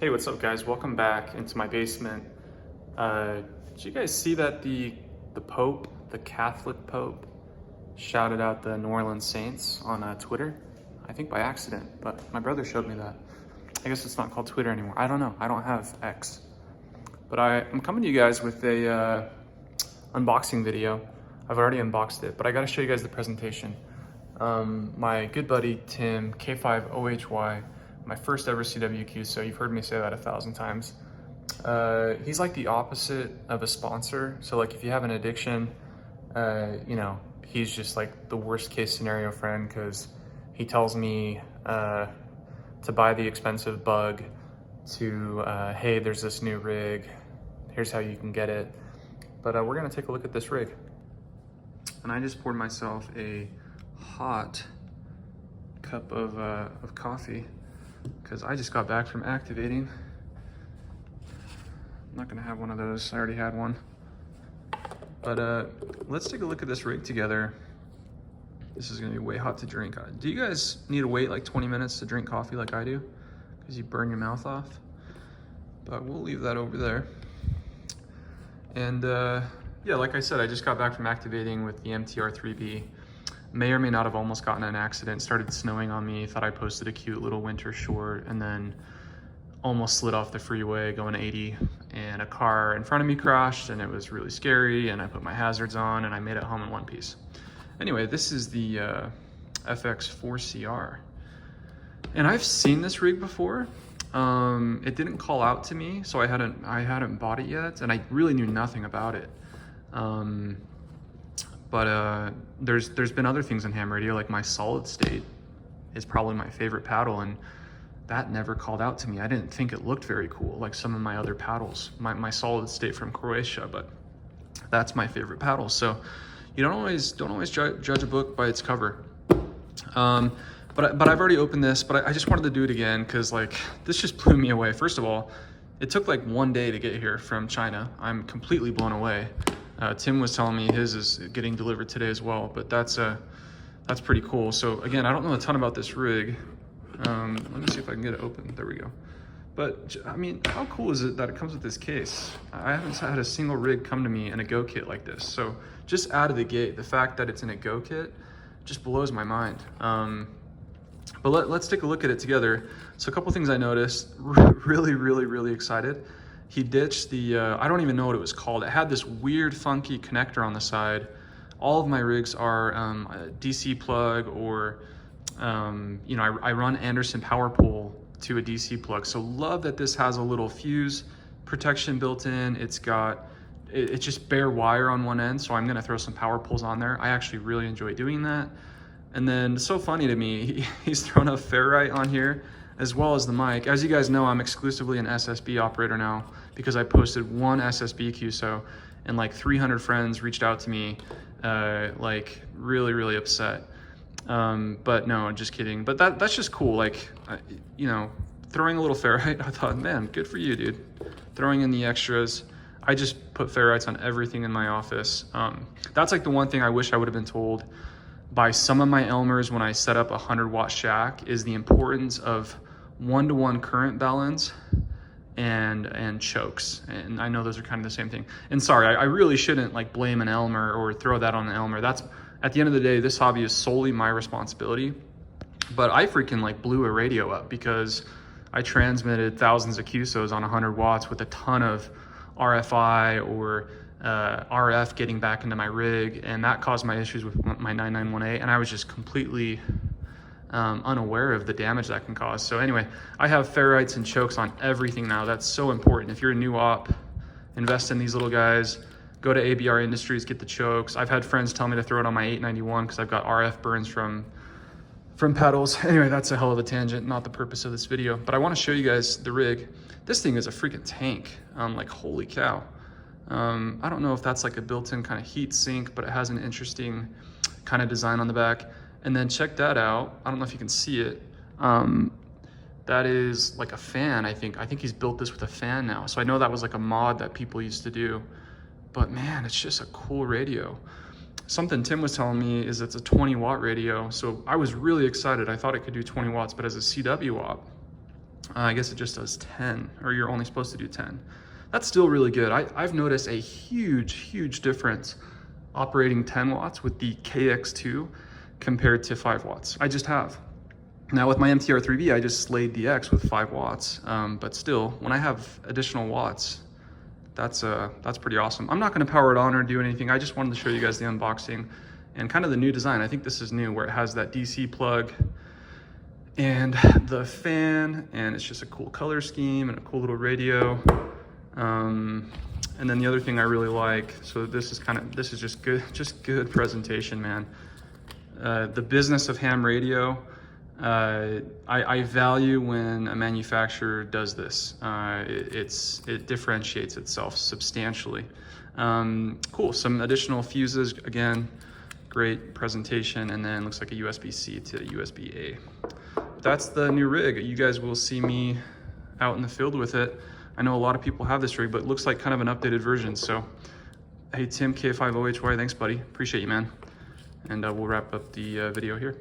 Hey, what's up guys? Welcome back into my basement. Did you guys see that the Pope, the Catholic Pope, shouted out the New Orleans Saints on Twitter? I think by accident, but my brother showed me that. I guess it's not called Twitter anymore. I don't know. I don't have X. But I'm coming to you guys with a unboxing video. I've already unboxed it, but I gotta show you guys the presentation. My good buddy, Tim, K5OHY, my first ever CWQ, so you've heard me say that 1,000 times. He's like the opposite of a sponsor. So like if you have an addiction, he's just like the worst case scenario friend, because he tells me to buy the expensive bug, to hey, there's this new rig, here's how you can get it. But we're gonna take a look at this rig. And I just poured myself a hot cup of coffee, because I just got back from activating. I'm not gonna have one of those, I already had one. But let's take a look at this rig together. This is gonna be way hot to drink. Do you guys need to wait like 20 minutes to drink coffee like I do? Because you burn your mouth off. But we'll leave that over there. And yeah, like I said, I just got back from activating with the MTR3B. May or may not have almost gotten in an accident. Started snowing on me, thought I posted a cute little winter short, and then almost slid off the freeway going 80, and a car in front of me crashed, and it was really scary, and I put my hazards on, and I made it home in one piece. Anyway, this is the FX4CR. And I've seen this rig before. It didn't call out to me, so I hadn't bought it yet, and I really knew nothing about it. But there's been other things in ham radio, like my solid state is probably my favorite paddle, and that never called out to me. I didn't think it looked very cool like some of my other paddles, my solid state from Croatia, but that's my favorite paddle. So you don't always judge a book by its cover. But I've already opened this, but I just wanted to do it again because like this just blew me away. First of all, it took like 1 day to get here from China. I'm completely blown away. Tim was telling me his is getting delivered today as well, but that's pretty cool. So again, I don't know a ton about this rig. Let me see if I can get it open. There we go. But I mean, how cool is it that it comes with this case? I haven't had a single rig come to me in a Go kit like this. So just out of the gate, the fact that it's in a Go kit just blows my mind. But let's take a look at it together. So a couple things I noticed, really excited. He ditched the, I don't even know what it was called. It had this weird funky connector on the side. All of my rigs are a DC plug, or, I run Anderson power pole to a DC plug. So love that this has a little fuse protection built in. It's just bare wire on one end. So I'm gonna throw some power poles on there. I actually really enjoy doing that. And then so funny to me, he's thrown a ferrite on here, as well as the mic. As you guys know, I'm exclusively an SSB operator now because I posted one SSB QSO, and like 300 friends reached out to me, like really upset. But no, just kidding. But that's just cool. Like, throwing a little ferrite, I thought, man, good for you, dude. Throwing in the extras. I just put ferrites on everything in my office. That's like the one thing I wish I would have been told by some of my Elmers when I set up a 100-watt shack, is the importance of 1-to-1 current balance and chokes. And I know those are kind of the same thing. And sorry, I really shouldn't like blame an Elmer or throw that on an Elmer. That's, at the end of the day, this hobby is solely my responsibility. But I freaking like blew a radio up because I transmitted thousands of QSOs on 100 watts with a ton of RFI or RF getting back into my rig, and that caused my issues with my 9918, and I was just completely unaware of the damage that can cause. So anyway, I have ferrites and chokes on everything now. That's so important. If you're a new op, invest in these little guys. Go to ABR Industries, get the chokes. I've had friends tell me to throw it on my 891 because I've got RF burns from pedals. Anyway, that's a hell of a tangent, not the purpose of this video, but I want to show you guys the rig. This thing is a freaking tank. Like, holy cow. I don't know if that's like a built-in kind of heat sink, but it has an interesting kind of design on the back. And then check that out. I don't know if you can see it. That is like a fan, I think. I think he's built this with a fan now. So I know that was like a mod that people used to do. But man, it's just a cool radio. Something Tim was telling me is it's a 20-watt radio. So I was really excited. I thought it could do 20 watts, but as a CW op, I guess it just does 10, or you're only supposed to do 10. That's still really good. I've noticed a huge difference operating 10 watts with the KX2 compared to 5 watts. I just have. Now with my MTR3B, I just slayed the X with 5 watts, but still, when I have additional watts, that's pretty awesome. I'm not gonna power it on or do anything. I just wanted to show you guys the unboxing and kind of the new design. I think this is new, where it has that DC plug and the fan, and it's just a cool color scheme and a cool little radio. And then the other thing I really like, so this is just good presentation, man. The business of ham radio, I value when a manufacturer does this. It differentiates itself substantially. Cool, some additional fuses, again, great presentation, and then looks like a USB-C to USB-A. That's the new rig. You guys will see me out in the field with it. I know a lot of people have this rig, but it looks like kind of an updated version. So, hey, Tim, K5OHY, thanks, buddy. Appreciate you, man. And we'll wrap up the video here.